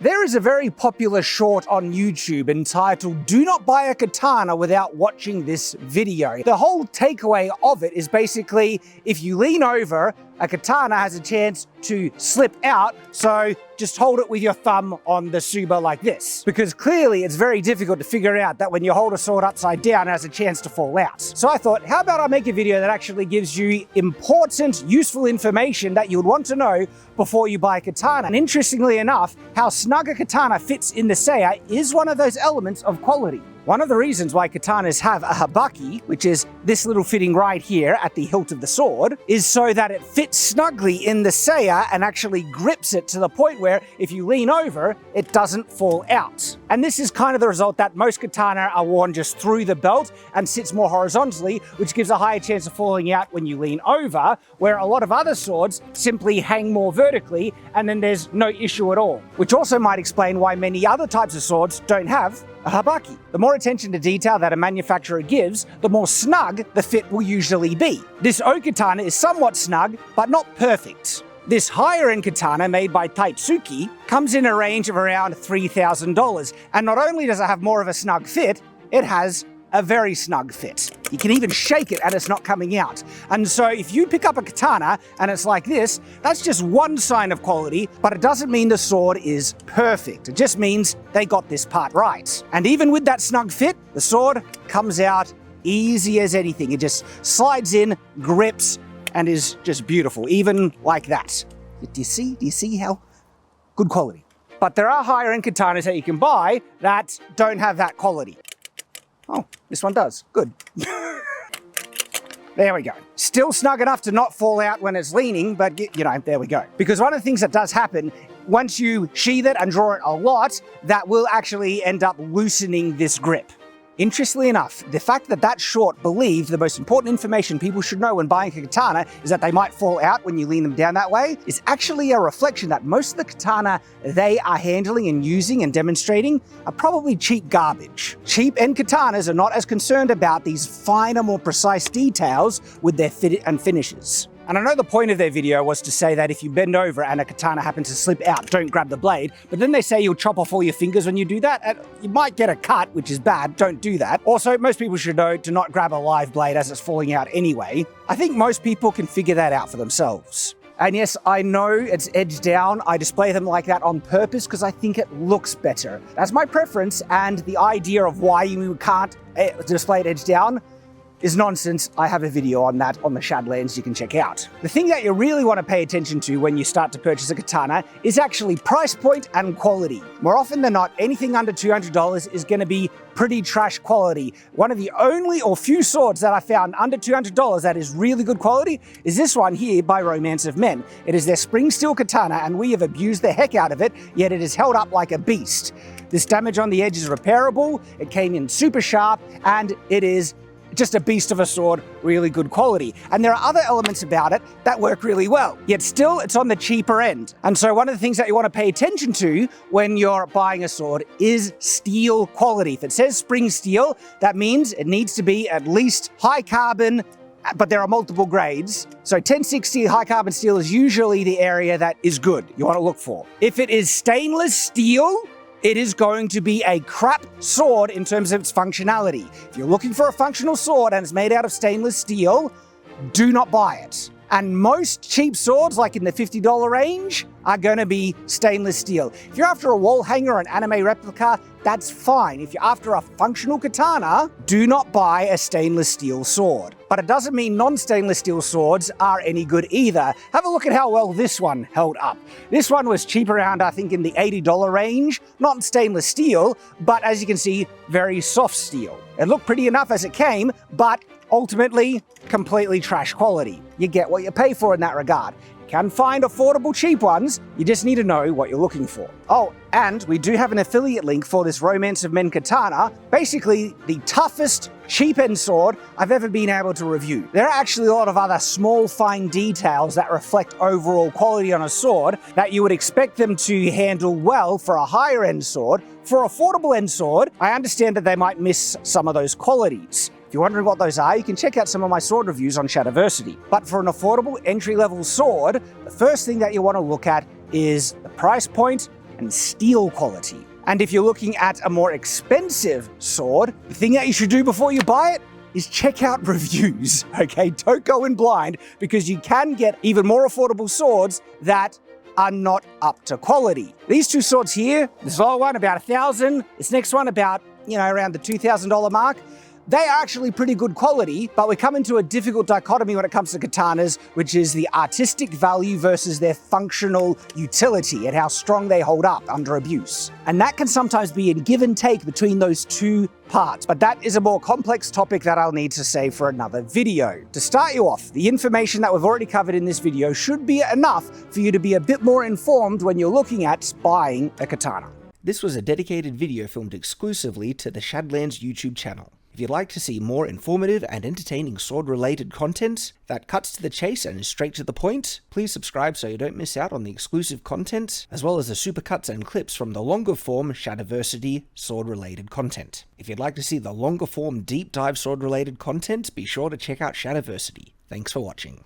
There is a very popular short on YouTube entitled "Do Not Buy a Katana Without Watching This Video." The whole takeaway of it is basically, if you lean over, a katana has a chance to slip out, so just hold it with your thumb on the tsuba like this. Because clearly it's very difficult to figure out that when you hold a sword upside down, it has a chance to fall out. So I thought, how about I make a video that actually gives you important, useful information that you would want to know before you buy a katana. And interestingly enough, how snug a katana fits in the saya is one of those elements of quality. One of the reasons why katanas have a habaki, which is this little fitting right here at the hilt of the sword, is so that it fits snugly in the saya and actually grips it to the point where if you lean over, it doesn't fall out. And this is kind of the result that most katana are worn just through the belt and sits more horizontally, which gives a higher chance of falling out when you lean over, where a lot of other swords simply hang more vertically and then there's no issue at all. Which also might explain why many other types of swords don't have a habaki. The more attention to detail that a manufacturer gives, the more snug the fit will usually be. This O-katana is somewhat snug, but not perfect. This higher-end katana made by Taitsuki comes in a range of around $3,000, and not only does it have more of a snug fit, it has a very snug fit. You can even shake it and it's not coming out. And so if you pick up a katana and it's like this, that's just one sign of quality, but it doesn't mean the sword is perfect. It just means they got this part right. And even with that snug fit, the sword comes out easy as anything. It just slides in, grips, and is just beautiful, even like that. Do you see how good quality? But there are higher end katanas that you can buy that don't have that quality. Oh, this one does. Good. There we go. Still snug enough to not fall out when it's leaning, but you know, there we go. Because one of the things that does happen, once you sheath it and draw it a lot, that will actually end up loosening this grip. Interestingly enough, the fact that that short believed the most important information people should know when buying a katana is that they might fall out when you lean them down that way is actually a reflection that most of the katana they are handling and using and demonstrating are probably cheap garbage. Cheap-end katanas are not as concerned about these finer, more precise details with their fit and finishes. And I know the point of their video was to say that if you bend over and a katana happens to slip out, don't grab the blade. But then they say you'll chop off all your fingers when you do that. And you might get a cut, which is bad. Don't do that. Also, most people should know to not grab a live blade as it's falling out anyway. I think most people can figure that out for themselves. And yes, I know it's edged down. I display them like that on purpose because I think it looks better. That's my preference, and the idea of why you can't display it edged down is nonsense. I have a video on that on the Shad lens you can check out. The thing that you really want to pay attention to when you start to purchase a katana is actually price point and quality. More often than not, anything under $200 is going to be pretty trash quality. One of the only or few swords that I found under $200 that is really good quality is this one here by Romance of Men. It is their spring steel katana, and we have abused the heck out of it, yet it is held up like a beast. This damage on the edge is repairable, it came in super sharp, and it is just a beast of a sword, really good quality. And there are other elements about it that work really well, yet still it's on the cheaper end. And so one of the things that you want to pay attention to when you're buying a sword is steel quality. If it says spring steel, that means it needs to be at least high carbon, but there are multiple grades. So 1060 high carbon steel is usually the area that is good, you want to look for. If it is stainless steel, it is going to be a crap sword in terms of its functionality. If you're looking for a functional sword and it's made out of stainless steel, do not buy it. And most cheap swords, like in the $50 range, are going to be stainless steel. If you're after a wall hanger or an anime replica, that's fine. If you're after a functional katana, do not buy a stainless steel sword. But it doesn't mean non-stainless steel swords are any good either. Have a look at how well this one held up. This one was cheap around, I think, in the $80 range. Not in stainless steel, but as you can see, very soft steel. It looked pretty enough as it came, but ultimately, completely trash quality. You get what you pay for in that regard. You can find affordable cheap ones, you just need to know what you're looking for. Oh, and we do have an affiliate link for this Romance of Men katana, basically the toughest cheap-end sword I've ever been able to review. There are actually a lot of other small, fine details that reflect overall quality on a sword that you would expect them to handle well for a higher-end sword. For an affordable-end sword, I understand that they might miss some of those qualities. If you're wondering what those are, you can check out some of my sword reviews on Shadiversity. But for an affordable entry-level sword, the first thing that you want to look at is the price point and steel quality. And if you're looking at a more expensive sword, the thing that you should do before you buy it is check out reviews, okay? Don't go in blind, because you can get even more affordable swords that are not up to quality. These two swords here, this lower one about $1,000, this next one about, around the $2,000 mark, they are actually pretty good quality, but we come into a difficult dichotomy when it comes to katanas, which is the artistic value versus their functional utility and how strong they hold up under abuse. And that can sometimes be in give and take between those two parts, but that is a more complex topic that I'll need to save for another video. To start you off, the information that we've already covered in this video should be enough for you to be a bit more informed when you're looking at buying a katana. This was a dedicated video filmed exclusively to the Shadlands YouTube channel. If you'd like to see more informative and entertaining sword-related content that cuts to the chase and is straight to the point, please subscribe so you don't miss out on the exclusive content, as well as the supercuts and clips from the longer form Shadiversity sword-related content. If you'd like to see the longer form deep dive sword-related content, be sure to check out Shadiversity. Thanks for watching.